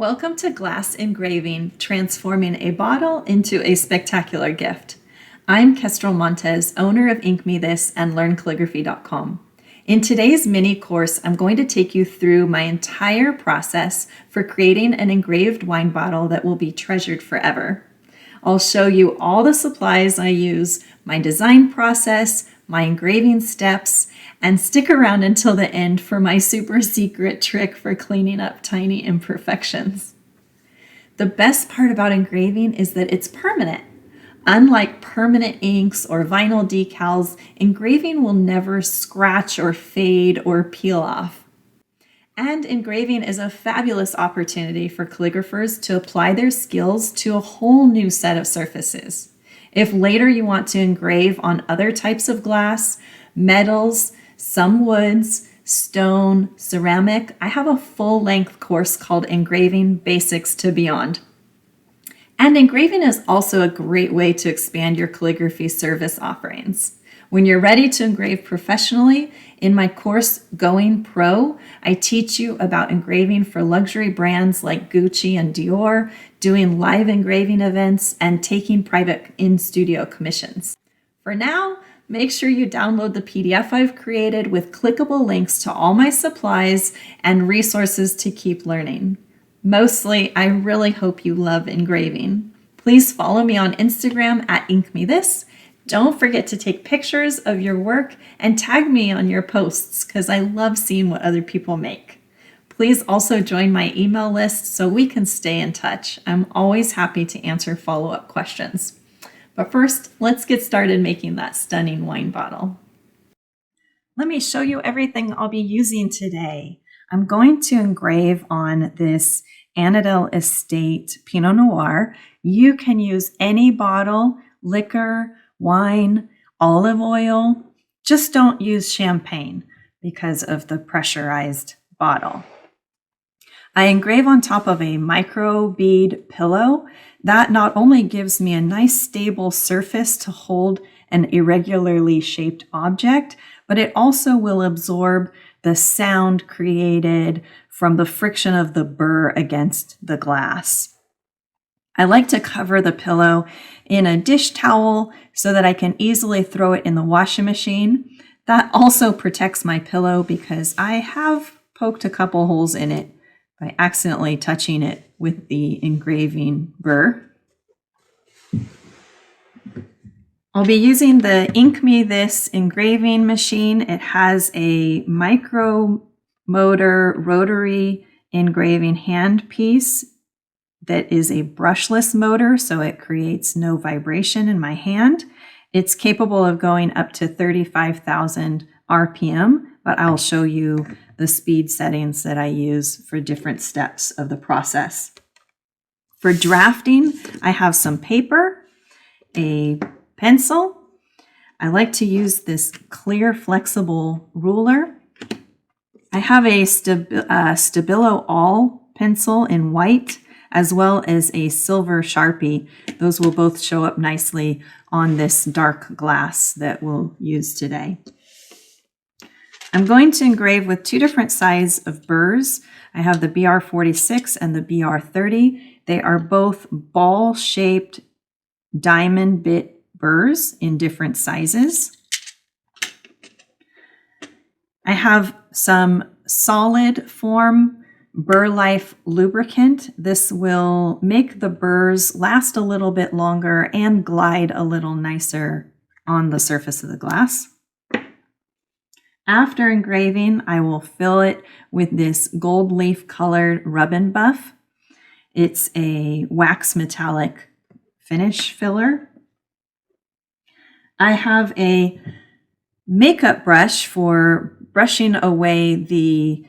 Welcome to Glass Engraving, transforming a bottle into a spectacular gift. I'm Kestrel Montes, owner of InkMeThis and LearnCalligraphy.com. In today's mini course, I'm going to take you through my entire process for creating an engraved wine bottle that will be treasured forever. I'll show you all the supplies I use, my design process, my engraving steps, and stick around until the end for my super secret trick for cleaning up tiny imperfections. The best part about engraving is that it's permanent. Unlike permanent inks or vinyl decals, engraving will never scratch or fade or peel off. And engraving is a fabulous opportunity for calligraphers to apply their skills to a whole new set of surfaces. If later you want to engrave on other types of glass, metals, some woods, stone, ceramic, I have a full-length course called Engraving Basics to Beyond. And engraving is also a great way to expand your calligraphy service offerings. When you're ready to engrave professionally, in my course Going Pro, I teach you about engraving for luxury brands like Gucci and Dior, doing live engraving events, and taking private in-studio commissions. For now, make sure you download the PDF I've created with clickable links to all my supplies and resources to keep learning. Mostly, I really hope you love engraving. Please follow me on Instagram at InkMeThis. Don't forget to take pictures of your work and tag me on your posts because I love seeing what other people make. Please also join my email list so we can stay in touch. I'm always happy to answer follow-up questions. But first, let's get started making that stunning wine bottle. Let me show you everything I'll be using today. I'm going to engrave on this Annandale Estate Pinot Noir. You can use any bottle, liquor, wine, olive oil. Just don't use champagne because of the pressurized bottle. I engrave on top of a micro bead pillow. That not only gives me a nice stable surface to hold an irregularly shaped object, but it also will absorb the sound created from the friction of the burr against the glass. I like to cover the pillow in a dish towel so that I can easily throw it in the washing machine. That also protects my pillow because I have poked a couple holes in it by accidentally touching it with the engraving burr. I'll be using the InkMeThis engraving machine. It has a micro motor rotary engraving handpiece that is a brushless motor, so it creates no vibration in my hand. It's capable of going up to 35,000 RPM, but I'll show you the speed settings that I use for different steps of the process. For drafting, I have some paper, a pencil. I like to use this clear, flexible ruler. I have a Stabilo All pencil in white, as well as a silver Sharpie. Those will both show up nicely on this dark glass that we'll use today. I'm going to engrave with two different sizes of burrs. I have the BR46 and the BR30. They are both ball-shaped diamond bit burrs in different sizes. I have some solid form Burr Life lubricant. This will make the burrs last a little bit longer and glide a little nicer on the surface of the glass. After engraving, I will fill it with this gold leaf colored rub and buff. It's a wax metallic finish filler. I have a makeup brush for brushing away the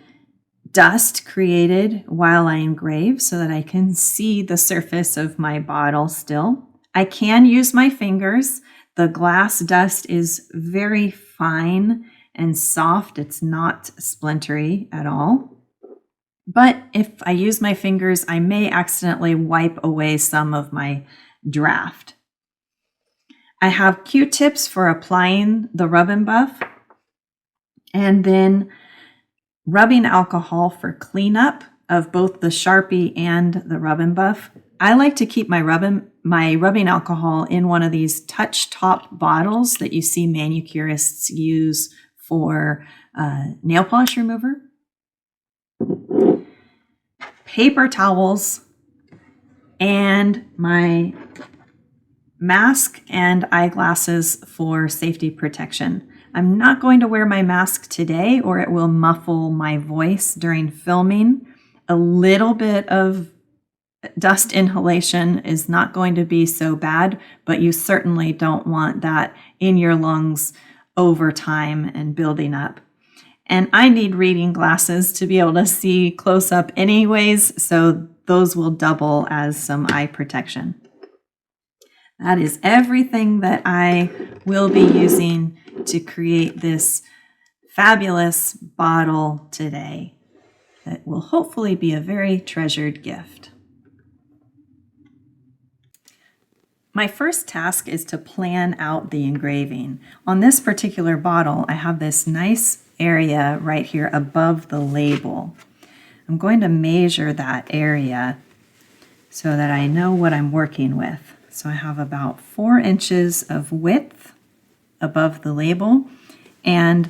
dust created while I engrave so that I can see the surface of my bottle still. I can use my fingers. The glass dust is very fine and soft. It's not splintery at all. But if I use my fingers, I may accidentally wipe away some of my draft. I have Q-tips for applying the rub and buff, and then rubbing alcohol for cleanup of both the Sharpie and the Rub and Buff. I like to keep my rubbing alcohol in one of these touch top bottles that you see manicurists use for nail polish remover. Paper towels, and my mask and eyeglasses for safety protection. I'm not going to wear my mask today or it will muffle my voice during filming. A little bit of dust inhalation is not going to be so bad, but you certainly don't want that in your lungs over time and building up. And I need reading glasses to be able to see close up anyways, so those will double as some eye protection. That is everything that I will be using to create this fabulous bottle today that will hopefully be a very treasured gift. My first task is to plan out the engraving. On this particular bottle, I have this nice area right here above the label. I'm going to measure that area so that I know what I'm working with. So I have about 4 inches of width above the label and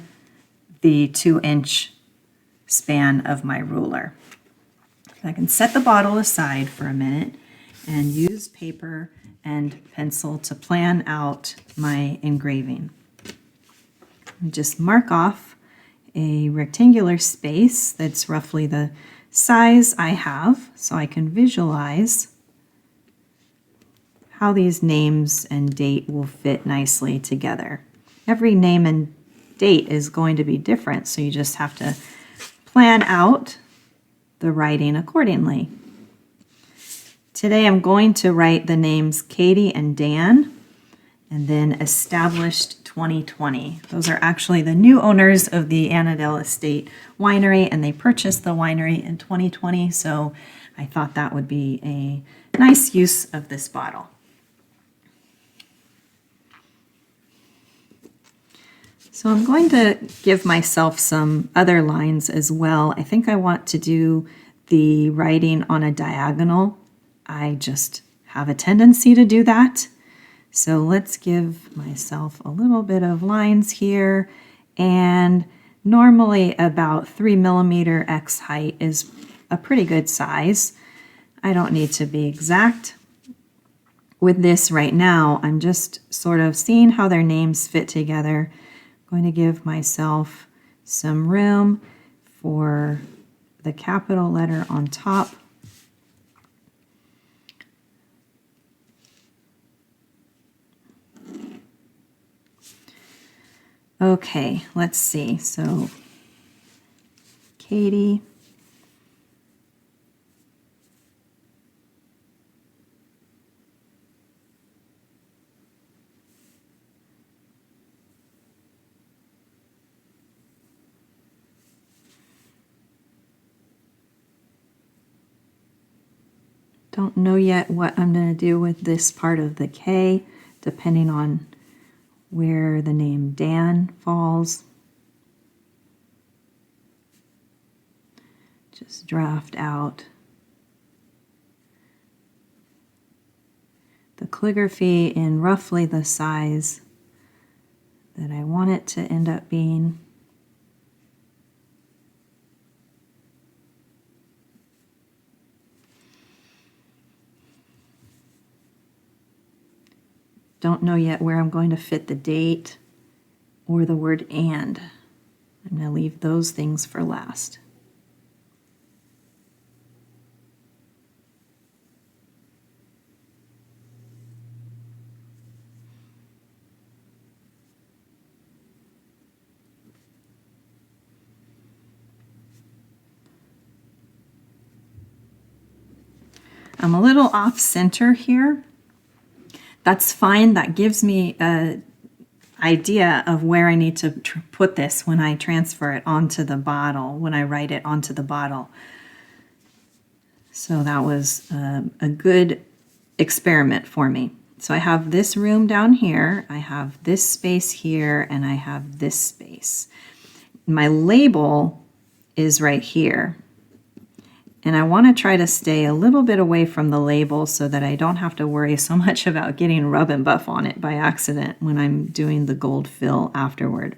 the 2-inch span of my ruler. I can set the bottle aside for a minute and use paper and pencil to plan out my engraving. And just mark off a rectangular space that's roughly the size I have so I can visualize how these names and date will fit nicely together. Every name and date is going to be different, so you just have to plan out the writing accordingly. Today I'm going to write the names Katie and Dan, and then established 2020. Those are actually the new owners of the Annandale Estate Winery, and they purchased the winery in 2020, so I thought that would be a nice use of this bottle. So I'm going to give myself some other lines as well. I think I want to do the writing on a diagonal. I just have a tendency to do that. So let's give myself a little bit of lines here, and normally about 3 millimeter X height is a pretty good size. I don't need to be exact. With this right now, I'm just sort of seeing how their names fit together. I'm going to give myself some room for the capital letter on top. Okay, let's see. So, Katie. Don't know yet what I'm going to do with this part of the K, depending on where the name Dan falls. Just draft out the calligraphy in roughly the size that I want it to end up being. Don't know yet where I'm going to fit the date or the word and. I'm going to leave those things for last. I'm a little off center here. That's fine. That gives me an idea of where I need to put this when I transfer it onto the bottle, when I write it onto the bottle. So that was a good experiment for me. So I have this room down here, I have this space here, and I have this space. My label is right here. And I want to try to stay a little bit away from the label so that I don't have to worry so much about getting rub and buff on it by accident when I'm doing the gold fill afterward.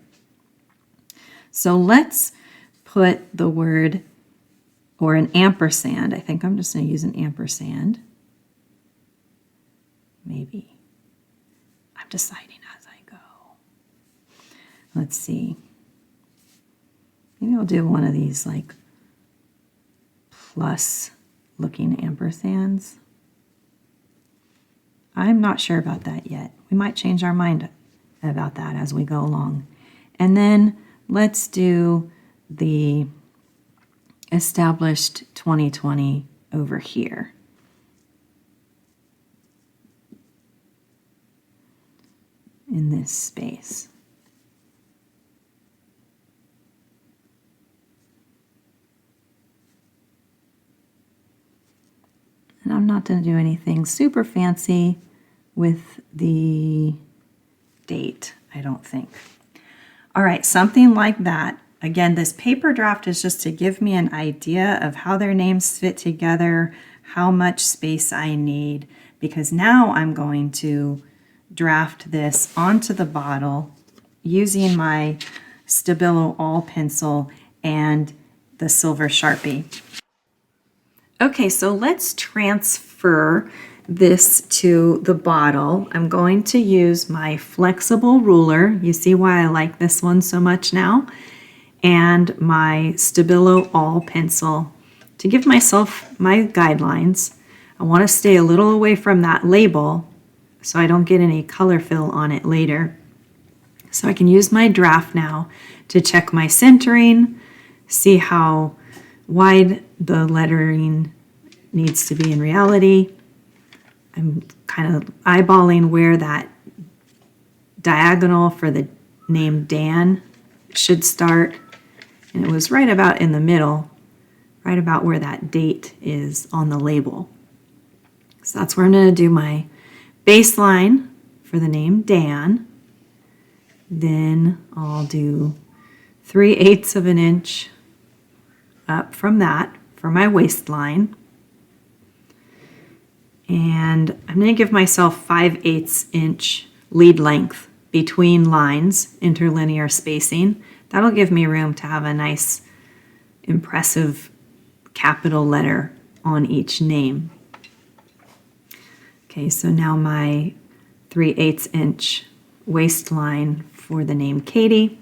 So let's put the word, or an ampersand. I think I'm just going to use an ampersand. Maybe. I'm deciding as I go. Let's see. Maybe I'll do one of these like plus looking ampersands. I'm not sure about that yet. We might change our mind about that as we go along. And then let's do the established 2020 over here. In this space. And I'm not going to do anything super fancy with the date, I don't think. All right, something like that. Again, this paper draft is just to give me an idea of how their names fit together, how much space I need, because now I'm going to draft this onto the bottle using my Stabilo All pencil and the silver Sharpie. Okay, so let's transfer this to the bottle. I'm going to use my flexible ruler. You see why I like this one so much now? And my Stabilo All pencil to give myself my guidelines. I want to stay a little away from that label so I don't get any color fill on it later. So I can use my draft now to check my centering, see how wide the lettering needs to be in reality. I'm kind of eyeballing where that diagonal for the name Dan should start. And it was right about in the middle, right about where that date is on the label. So that's where I'm going to do my baseline for the name Dan. Then I'll do 3/8 of an inch up from that for my waistline. And I'm going to give myself 5/8 inch lead length between lines, interlinear spacing. That'll give me room to have a nice, impressive capital letter on each name. Okay, so now my 3/8 inch waistline for the name Katie.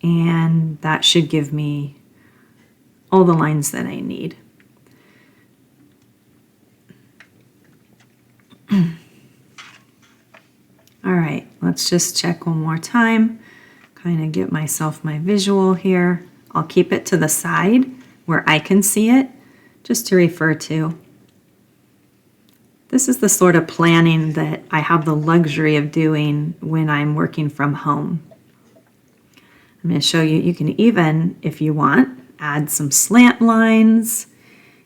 And that should give me all the lines that I need. All right, let's just check one more time. Kind of get myself my visual here. I'll keep it to the side where I can see it, just to refer to. This is the sort of planning that I have the luxury of doing when I'm working from home. I'm going to show you, you can even, if you want, add some slant lines.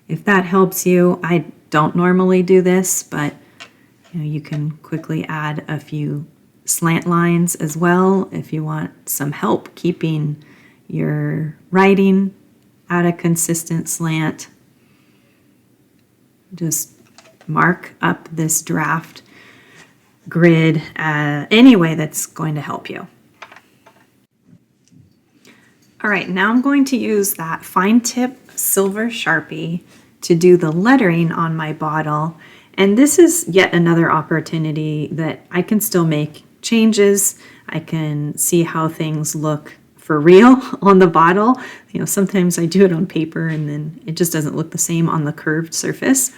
If that helps you, I don't normally do this, but you can quickly add a few slant lines as well if you want some help keeping your writing at a consistent slant. Just mark up this draft grid any way that's going to help you. All right, now I'm going to use that fine tip silver Sharpie to do the lettering on my bottle. And this is yet another opportunity that I can still make changes. I can see how things look for real on the bottle. Sometimes I do it on paper and then it just doesn't look the same on the curved surface.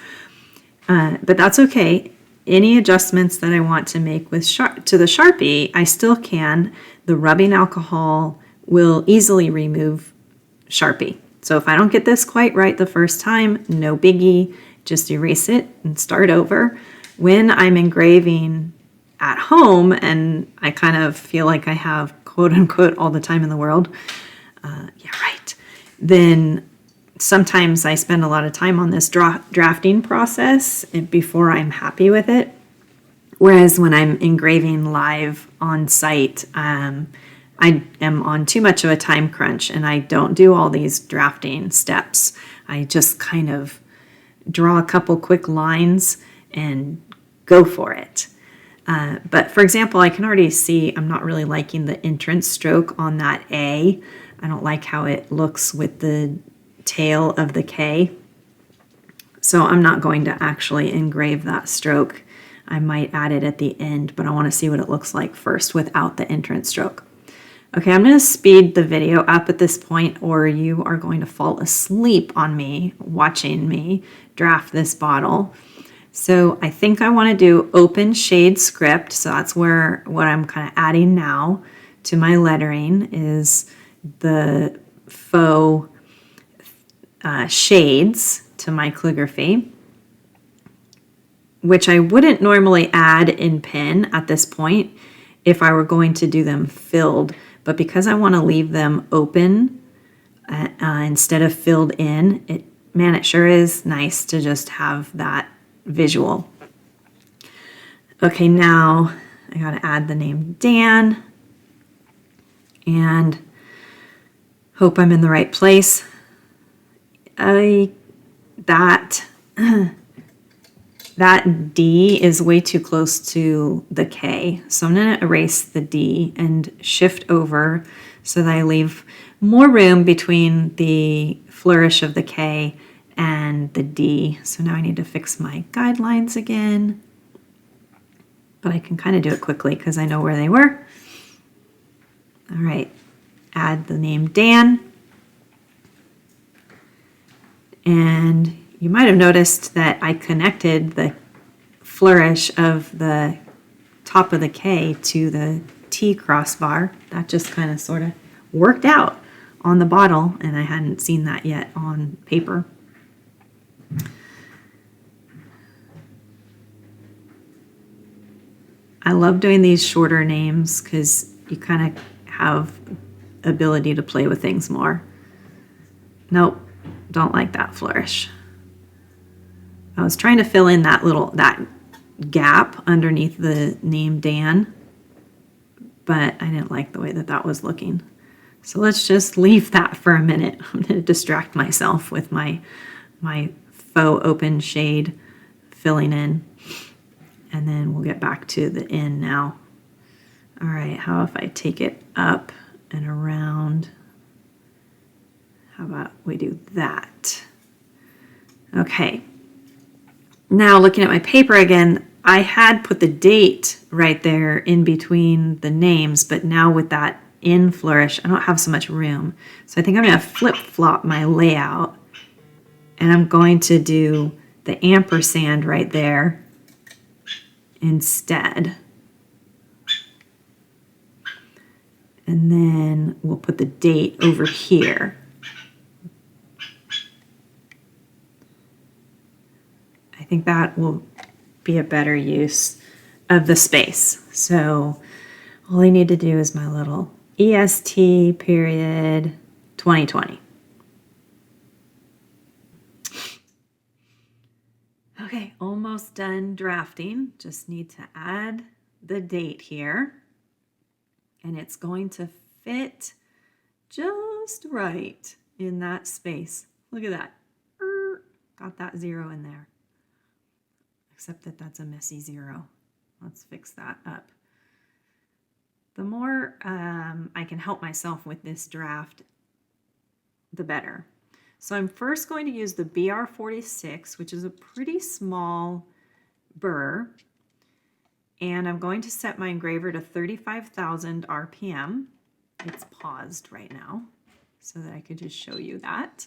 But that's okay. Any adjustments that I want to make with to the Sharpie, I still can. The rubbing alcohol will easily remove Sharpie. So if I don't get this quite right the first time, no biggie, just erase it and start over. When I'm engraving at home and I kind of feel like I have quote unquote all the time in the world, then sometimes I spend a lot of time on this drafting process before I'm happy with it. Whereas when I'm engraving live on site, I am on too much of a time crunch and I don't do all these drafting steps. I just kind of draw a couple quick lines and go for it. But for example, I can already see I'm not really liking the entrance stroke on that A. I don't like how it looks with the tail of the K. So I'm not going to actually engrave that stroke. I might add it at the end, but I want to see what it looks like first without the entrance stroke. Okay, I'm going to speed the video up at this point, or you are going to fall asleep on me watching me draft this bottle. So I think I want to do open shade script. So that's where what I'm kind of adding now to my lettering is the faux shades to my calligraphy, which I wouldn't normally add in pen at this point if I were going to do them filled. But because I want to leave them open instead of filled in, it sure is nice to just have that visual. Okay, now I got to add the name Dan and hope I'm in the right place. That D is way too close to the K. So I'm going to erase the D and shift over so that I leave more room between the flourish of the K and the D. So now I need to fix my guidelines again. But I can kind of do it quickly because I know where they were. All right, add the name Dan. And you might have noticed that I connected the flourish of the top of the K to the T crossbar. That just kind of sort of worked out on the bottle, and I hadn't seen that yet on paper. I love doing these shorter names because you kind of have ability to play with things more. Nope, don't like that flourish. I was trying to fill in that gap underneath the name Dan, but I didn't like the way that was looking. So let's just leave that for a minute. I'm going to distract myself with my faux open shade filling in, and then we'll get back to the end now. All right, how if I take it up and around? How about we do that? Okay. Now looking at my paper again, I had put the date right there in between the names, but now with that in flourish, I don't have so much room. So I think I'm going to flip-flop my layout, and I'm going to do the ampersand right there instead. And then we'll put the date over here. I think that will be a better use of the space. So all I need to do is my little EST period 2020. Okay, almost done drafting. Just need to add the date here. And it's going to fit just right in that space. Look at that. Got that 0 in there. Except that that's a messy 0. Let's fix that up. The more I can help myself with this draft, the better. So I'm first going to use the BR46, which is a pretty small burr. And I'm going to set my engraver to 35,000 RPM. It's paused right now so that I could just show you that.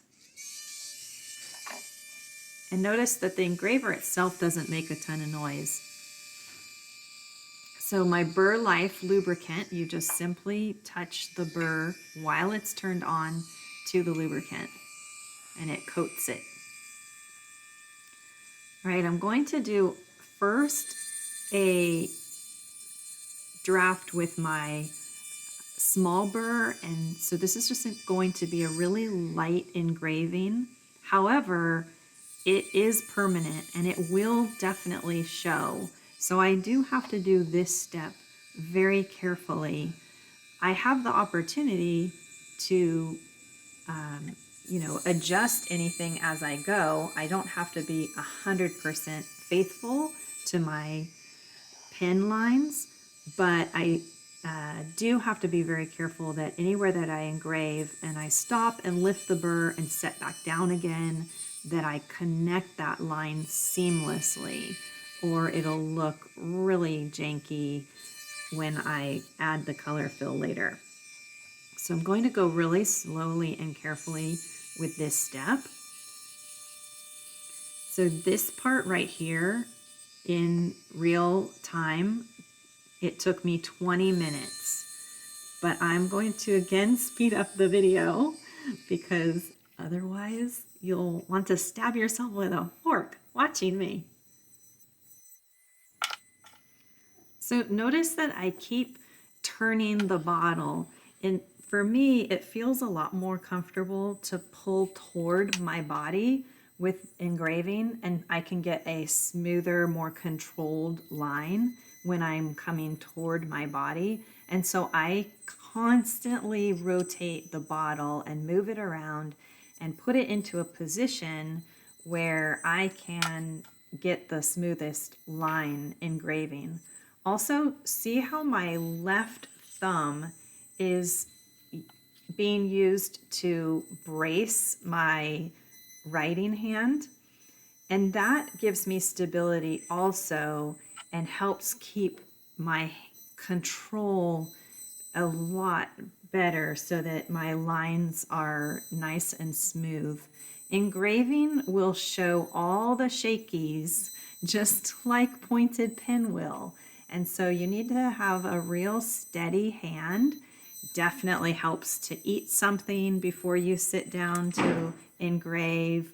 And notice that the engraver itself doesn't make a ton of noise. So my Burr Life lubricant, you just simply touch the burr while it's turned on to the lubricant, and it coats it. All right, I'm going to do first a draft with my small burr, and so this is just going to be a really light engraving. However, it is permanent and it will definitely show. So I do have to do this step very carefully I have the opportunity to, adjust anything as I go. I don't have to be 100% faithful to my pen lines, but I do have to be very careful that anywhere that I engrave and I stop and lift the burr and set back down again, that I connect that line seamlessly, or it'll look really janky when I add the color fill later. So I'm going to go really slowly and carefully with this step. So this part right here, in real time, it took me 20 minutes. But I'm going to again speed up the video because otherwise you'll want to stab yourself with a fork watching me. So notice that I keep turning the bottle, and for me it feels a lot more comfortable to pull toward my body with engraving, and I can get a smoother, more controlled line when I'm coming toward my body. And so I constantly rotate the bottle and move it around and put it into a position where I can get the smoothest line engraving. Also, see how my left thumb is being used to brace my writing hand, and that gives me stability also and helps keep my control a lot better so that my lines are nice and smooth. Engraving will show all the shakies just like pointed pen will. And so you need to have a real steady hand. Definitely helps to eat something before you sit down to engrave.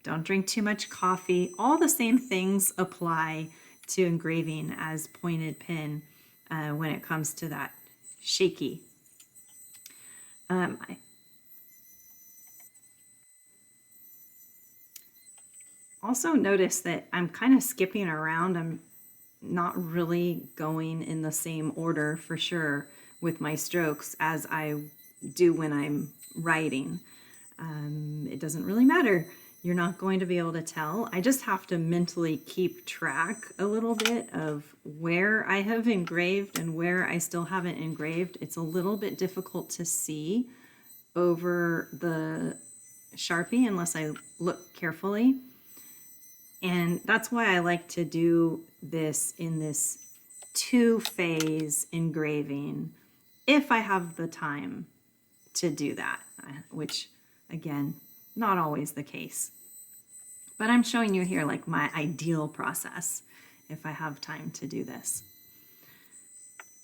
Don't drink too much coffee. All the same things apply to engraving as pointed pen when it comes to that shaky. I also notice that I'm kind of skipping around. I'm not really going in the same order for sure with my strokes as I do when I'm writing. It doesn't really matter. You're not going to be able to tell. I just have to mentally keep track a little bit of where I have engraved and where I still haven't engraved. It's a little bit difficult to see over the Sharpie unless I look carefully. And that's why I like to do this in this two-phase engraving if I have the time to do that, which again, not always the case. But I'm showing you here like my ideal process if I have time to do this.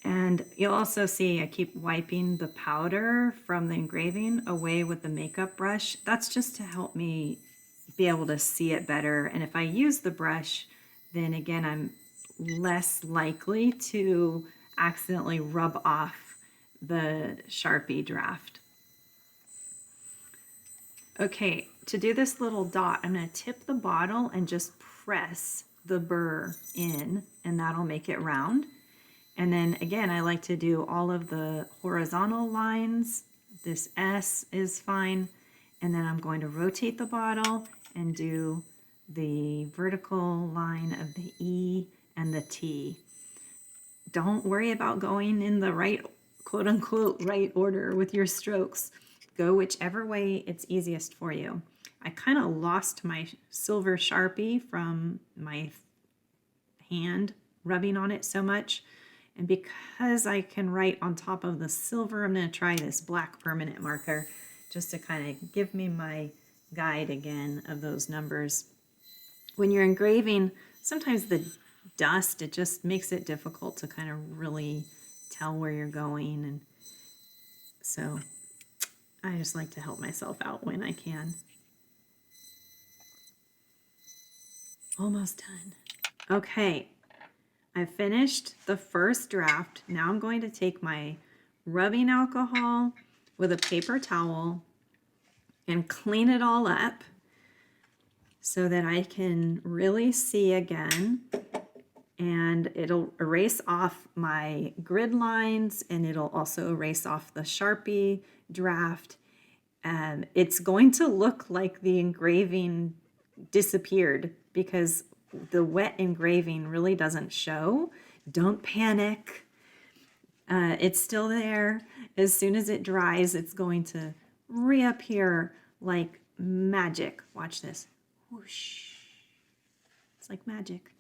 And you'll also see I keep wiping the powder from the engraving away with the makeup brush. That's just to help me be able to see it better. And if I use the brush, then again, I'm less likely to accidentally rub off the Sharpie draft. Okay, to do this little dot, I'm going to tip the bottle and just press the burr in, and that'll make it round. And then again, I like to do all of the horizontal lines. This S is fine. And then I'm going to rotate the bottle and do the vertical line of the E and the T. Don't worry about going in the right, quote unquote, right order with your strokes. Go whichever way it's easiest for you. I kind of lost my silver Sharpie from my hand rubbing on it so much. And because I can write on top of the silver, I'm going to try this black permanent marker just to kind of give me my guide again of those numbers. When you're engraving, sometimes the dust, it just makes it difficult to kind of really tell where you're going. And so I just like to help myself out when I can. Almost done. Okay, I finished the first draft. Now I'm going to take my rubbing alcohol with a paper towel and clean it all up so that I can really see again and it'll erase off my grid lines, and it'll also erase off the Sharpie draft. And it's going to look like the engraving disappeared because the wet engraving really doesn't show. Don't panic. It's still there. As soon as it dries, it's going to reappear like magic. Watch this. Whoosh. It's like magic.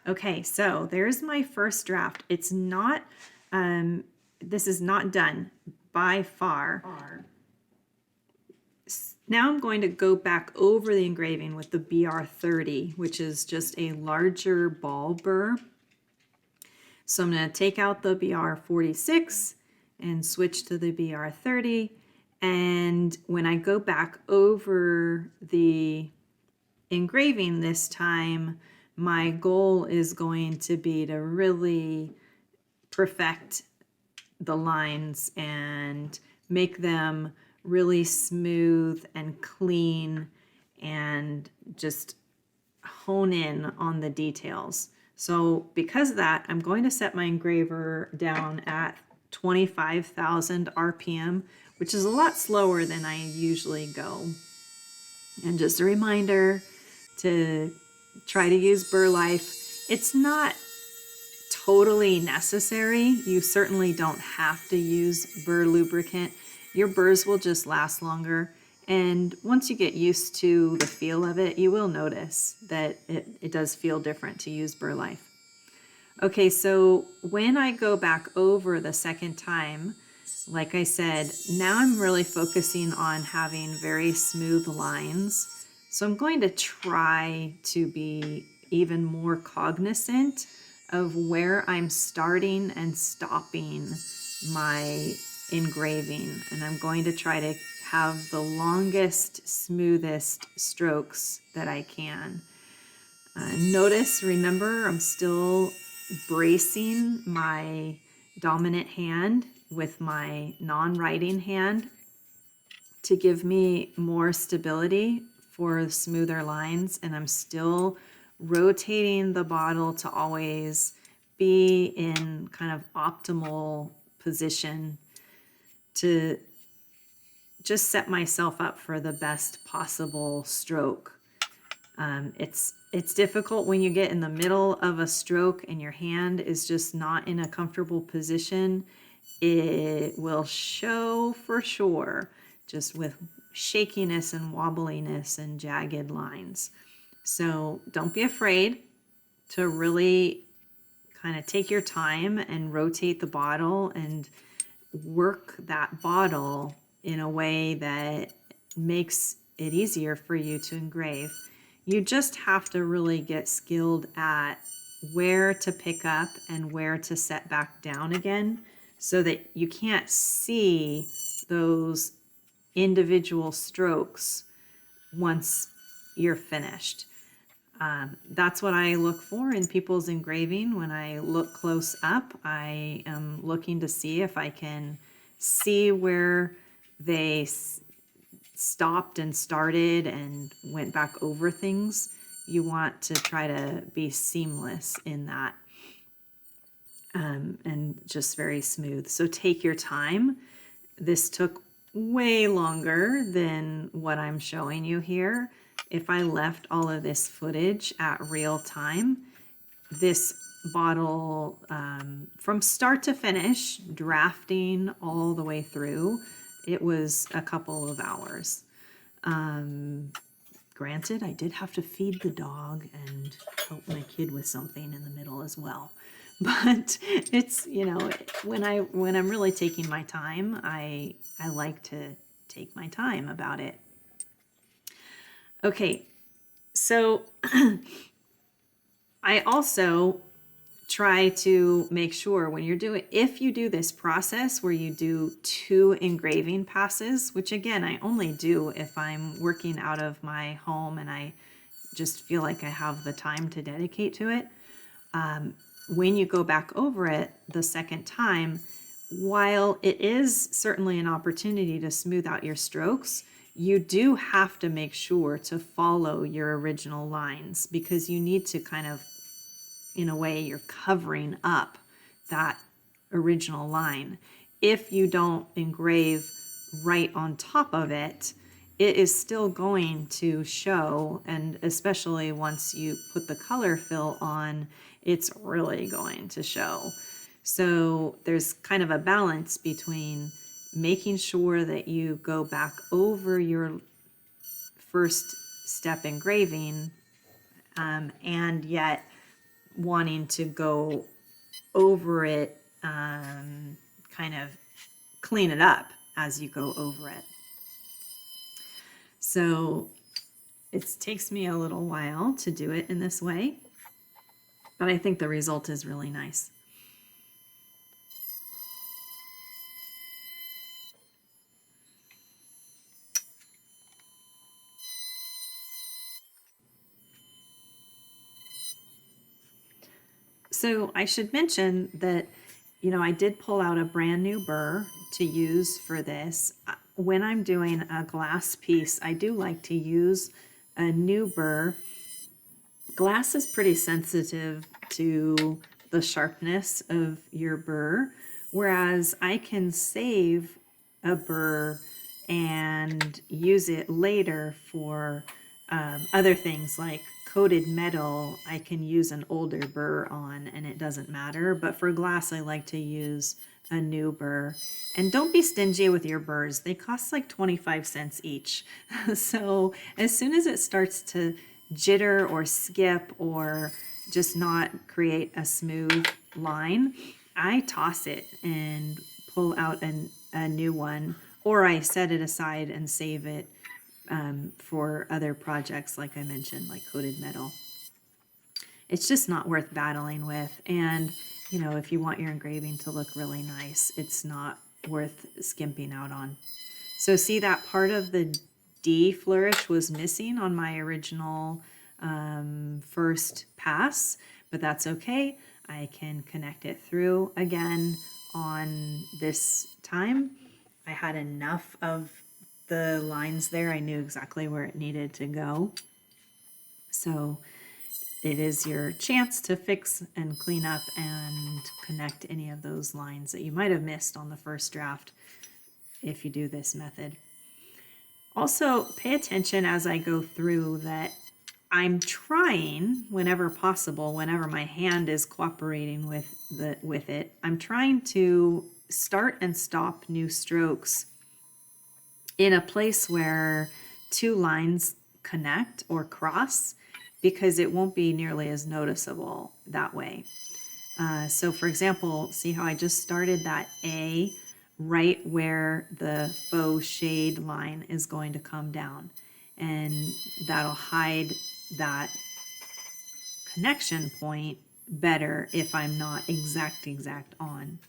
Okay, so there's my first draft. It's not, this is not done by far. Now I'm going to go back over the engraving with the BR30, which is just a larger ball burr. So I'm going to take out the BR46 and switch to the BR30. And when I go back over the engraving this time, my goal is going to be to really perfect the lines and make them really smooth and clean and just hone in on the details. So because of that, I'm going to set my engraver down at 25,000 RPM, which is a lot slower than I usually go. And just a reminder to try to use burr life. It's not totally necessary. You certainly don't have to use burr lubricant. Your burrs will just last longer. And once you get used to the feel of it, you will notice that it does feel different to use burr life. Okay, so when I go back over the second time, like I said, now I'm really focusing on having very smooth lines. So I'm going to try to be even more cognizant of where I'm starting and stopping my engraving. And I'm going to try to have the longest, smoothest strokes that I can. Remember, I'm still bracing my dominant hand with my non-writing hand to give me more stability for smoother lines, and I'm still rotating the bottle to always be in kind of optimal position to just set myself up for the best possible stroke. It's difficult when you get in the middle of a stroke and your hand is just not in a comfortable position. It will show for sure, just with shakiness and wobbliness and jagged lines. So don't be afraid to really kind of take your time and rotate the bottle and work that bottle in a way that makes it easier for you to engrave. You just have to really get skilled at where to pick up and where to set back down again so that you can't see those individual strokes once you're finished. That's what I look for in people's engraving. When I look close up, I am looking to see if I can see where they stopped and started and went back over things. You want to try to be seamless in that, and just very smooth. So take your time. This took way longer than what I'm showing you here. If I left all of this footage at real time, this bottle, from start to finish, drafting all the way through, it was a couple of hours. Granted, I did have to feed the dog and help my kid with something in the middle as well. But it's, when I'm really taking my time, I like to take my time about it. Okay, so I also try to make sure when if you do this process where you do 2 engraving passes, which again, I only do if I'm working out of my home and I just feel like I have the time to dedicate to it. When you go back over it the second time, while it is certainly an opportunity to smooth out your strokes, you do have to make sure to follow your original lines because you need to kind of in a way, you're covering up that original line. If you don't engrave right on top of it, it is still going to show, and especially once you put the color fill on, it's really going to show. So there's kind of a balance between making sure that you go back over your first step engraving and yet wanting to go over it, kind of clean it up as you go over it. So it takes me a little while to do it in this way, but I think the result is really nice. So I should mention that, I did pull out a brand new burr to use for this. When I'm doing a glass piece, I do like to use a new burr. Glass is pretty sensitive to the sharpness of your burr, whereas I can save a burr and use it later for other things like coated metal. I can use an older burr on and it doesn't matter, but for glass I like to use a new burr. And don't be stingy with your burrs. They cost like 25 cents each. So as soon as it starts to jitter or skip or just not create a smooth line, I toss it and pull out a new one, or I set it aside and save it for other projects like I mentioned, like coated metal. It's just not worth battling with. And if you want your engraving to look really nice, it's not worth skimping out on. So see, that part of the D flourish was missing on my original first pass, but that's okay. I can connect it through again on this time. I had enough of the lines there. I knew exactly where it needed to go. So it is your chance to fix and clean up and connect any of those lines that you might have missed on the first draft if you do this method. Also, pay attention as I go through that I'm trying, whenever possible, whenever my hand is cooperating with it, I'm trying to start and stop new strokes in a place where two lines connect or cross, because it won't be nearly as noticeable that way. So for example, see how I just started that A right where the faux shade line is going to come down, and that'll hide that connection point better if I'm not exact on.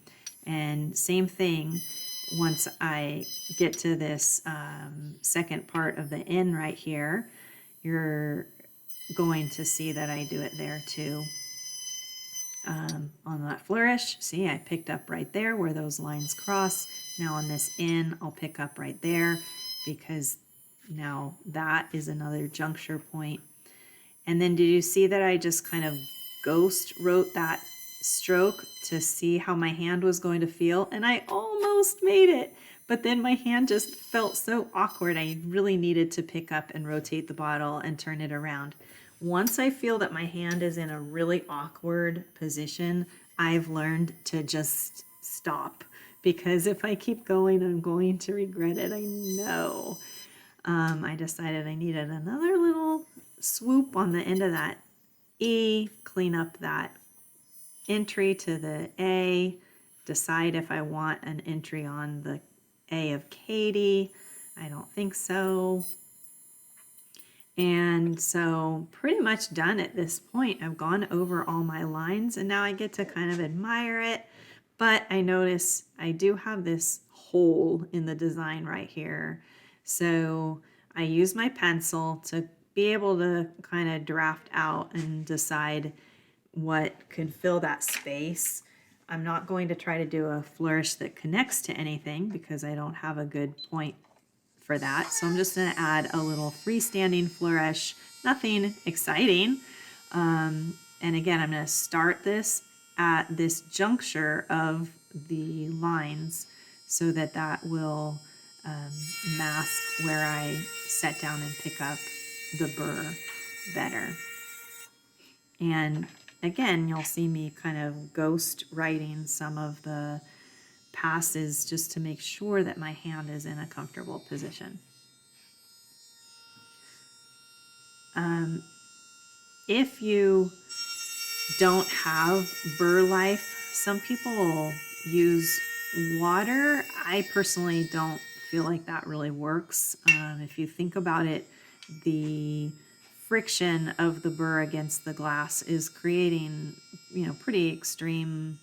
And same thing, once I get to this second part of the N right here, you're going to see that I do it there too. On that flourish, see, I picked up right there where those lines cross. Now on this N, I'll pick up right there, because now that is another juncture point. And then did you see that I just kind of ghost wrote that stroke to see how my hand was going to feel? And I almost made it, but then my hand just felt so awkward. I really needed to pick up and rotate the bottle and turn it around. Once I feel that my hand is in a really awkward position, I've learned to just stop, because if I keep going, I'm going to regret it. I know. I decided I needed another little swoop on the end of that E, clean up that entry to the A, decide if I want an entry on the A of Katie. I don't think so. And so pretty much done at this point. I've gone over all my lines and now I get to kind of admire it. But I notice I do have this hole in the design right here. So I use my pencil to be able to kind of draft out and decide what could fill that space. I'm not going to try to do a flourish that connects to anything because I don't have a good point for that. So I'm just going to add a little freestanding flourish, nothing exciting. And again, I'm going to start this at this juncture of the lines so that that will mask where I set down and pick up the burr better. And again, you'll see me kind of ghost writing some of the passes just to make sure that my hand is in a comfortable position. If you don't have burr life, some people will use water. I personally don't feel like that really works. If you think about it, the friction of the burr against the glass is creating, pretty extreme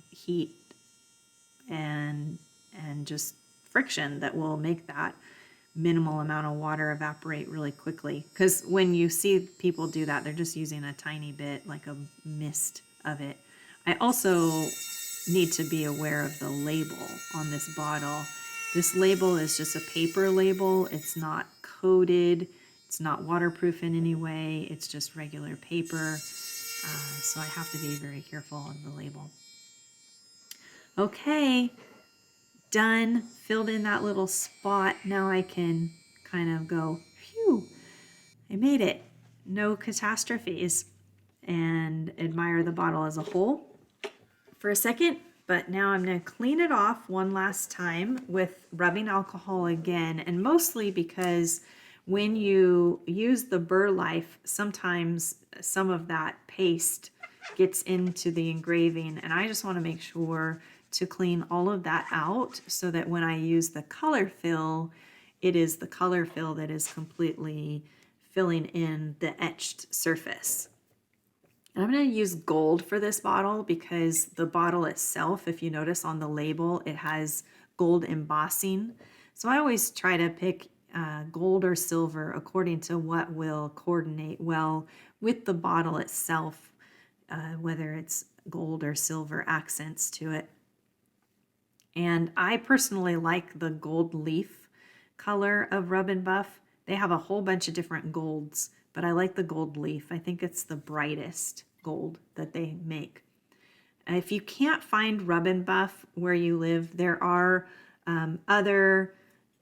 heat and just friction that will make that minimal amount of water evaporate really quickly. Because when you see people do that, they're just using a tiny bit, like a mist of it. I also need to be aware of the label on this bottle. This label is just a paper label. It's not coated. It's not waterproof in any way. It's just regular paper. So I have to be very careful of the label. Okay, done. Filled in that little spot. Now I can kind of go, phew, I made it. No catastrophes. And admire the bottle as a whole for a second. But now I'm going to clean it off one last time with rubbing alcohol again. And mostly because when you use the burr life, sometimes some of that paste gets into the engraving. And I just want to make sure to clean all of that out so that when I use the color fill, it is the color fill that is completely filling in the etched surface. And I'm going to use gold for this bottle because the bottle itself, if you notice on the label, it has gold embossing. So I always try to pick gold or silver according to what will coordinate well with the bottle itself, whether it's gold or silver accents to it. And I personally like the gold leaf color of Rub and Buff. They have a whole bunch of different golds, but I like the gold leaf. I think it's the brightest gold that they make. If you can't find Rub and Buff where you live, there are other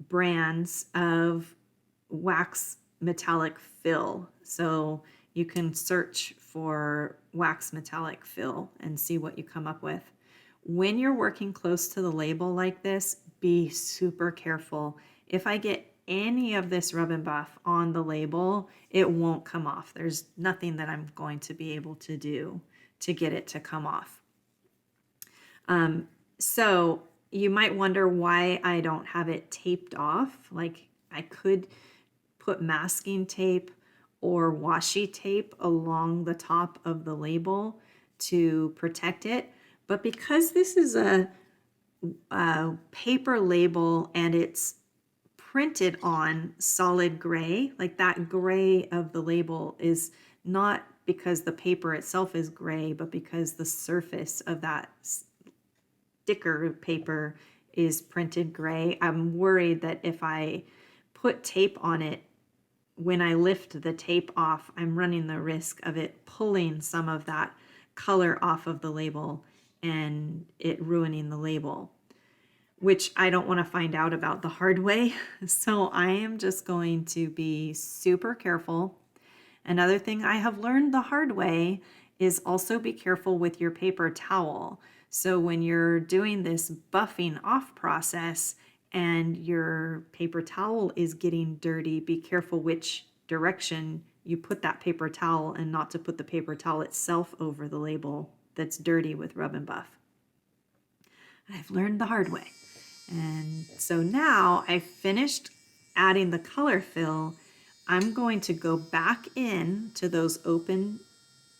brands of wax metallic fill. So you can search for wax metallic fill and see what you come up with. When you're working close to the label like this, be super careful. If I get any of this Rub and Buff on the label, it won't come off. There's nothing that I'm going to be able to do to get it to come off. So you might wonder why I don't have it taped off. Like I could put masking tape or washi tape along the top of the label to protect it. But because this is a paper label and it's printed on solid gray, like that gray of the label is not because the paper itself is gray, but because the surface of that sticker paper is printed gray. I'm worried that if I put tape on it, when I lift the tape off, I'm running the risk of it pulling some of that color off of the label and it ruining the label, which I don't want to find out about the hard way. So I am just going to be super careful. Another thing I have learned the hard way is also be careful with your paper towel. So when you're doing this buffing off process and your paper towel is getting dirty, be careful which direction you put that paper towel and not to put the paper towel itself over the label that's dirty with Rub and Buff. I've learned the hard way. And so now I've finished adding the color fill. I'm going to go back in to those open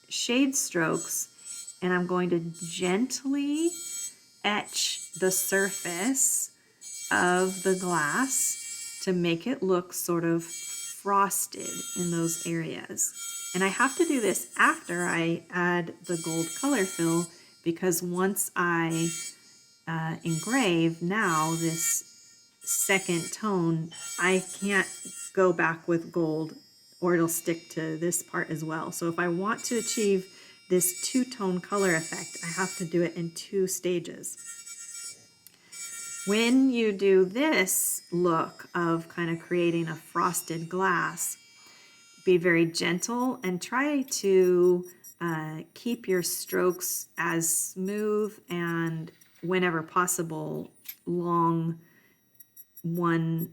shade strokes and I'm going to gently etch the surface of the glass to make it look sort of frosted in those areas. And I have to do this after I add the gold color fill because once I engrave now this second tone, I can't go back with gold or it'll stick to this part as well. So if I want to achieve this two-tone color effect, I have to do it in 2 stages. When you do this look of kind of creating a frosted glass, be very gentle and try to keep your strokes as smooth and, whenever possible, long one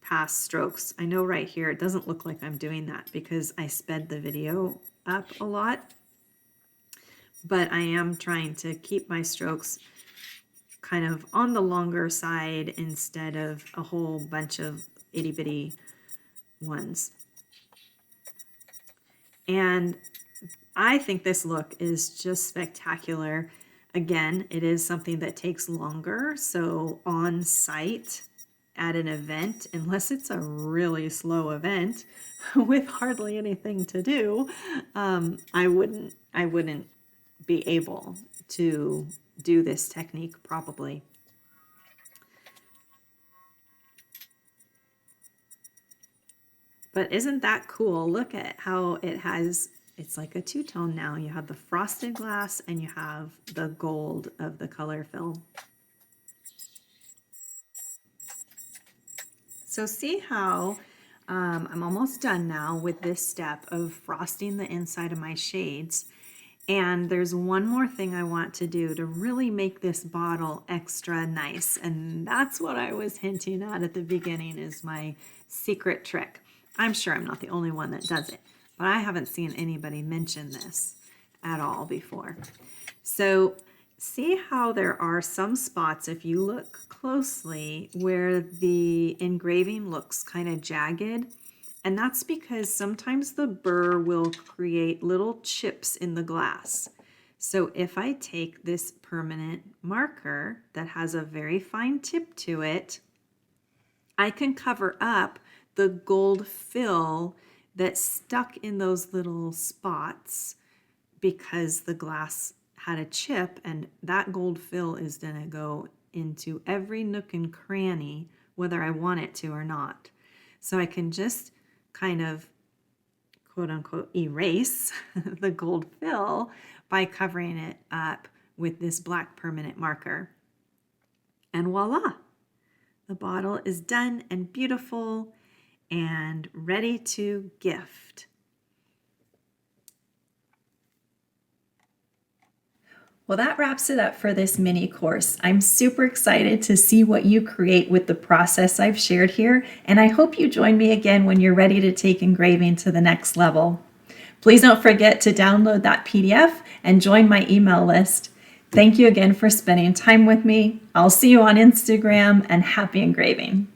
pass strokes. I know right here it doesn't look like I'm doing that because I sped the video up a lot, but I am trying to keep my strokes kind of on the longer side instead of a whole bunch of itty bitty ones. And I think this look is just spectacular. Again, it is something that takes longer, so on site at an event, unless it's a really slow event with hardly anything to do, I wouldn't be able to do this technique probably. But isn't that cool? Look at how it has, it's like a two-tone now. You have the frosted glass and you have the gold of the color fill. So see how I'm almost done now with this step of frosting the inside of my shades. And there's one more thing I want to do to really make this bottle extra nice. And that's what I was hinting at the beginning is my secret trick. I'm sure I'm not the only one that does it, but I haven't seen anybody mention this at all before. So see how there are some spots, if you look closely, where the engraving looks kind of jagged. And that's because sometimes the burr will create little chips in the glass. So if I take this permanent marker that has a very fine tip to it, I can cover up the gold fill that's stuck in those little spots because the glass had a chip, and that gold fill is going to go into every nook and cranny, whether I want it to or not. So I can just kind of, quote unquote, erase the gold fill by covering it up with this black permanent marker. And voila, the bottle is done and beautiful and ready to gift. Well, that wraps it up for this mini course. I'm super excited to see what you create with the process I've shared here, and I hope you join me again when you're ready to take engraving to the next level. Please don't forget to download that PDF and join my email list. Thank you again for spending time with me. I'll see you on Instagram, and happy engraving.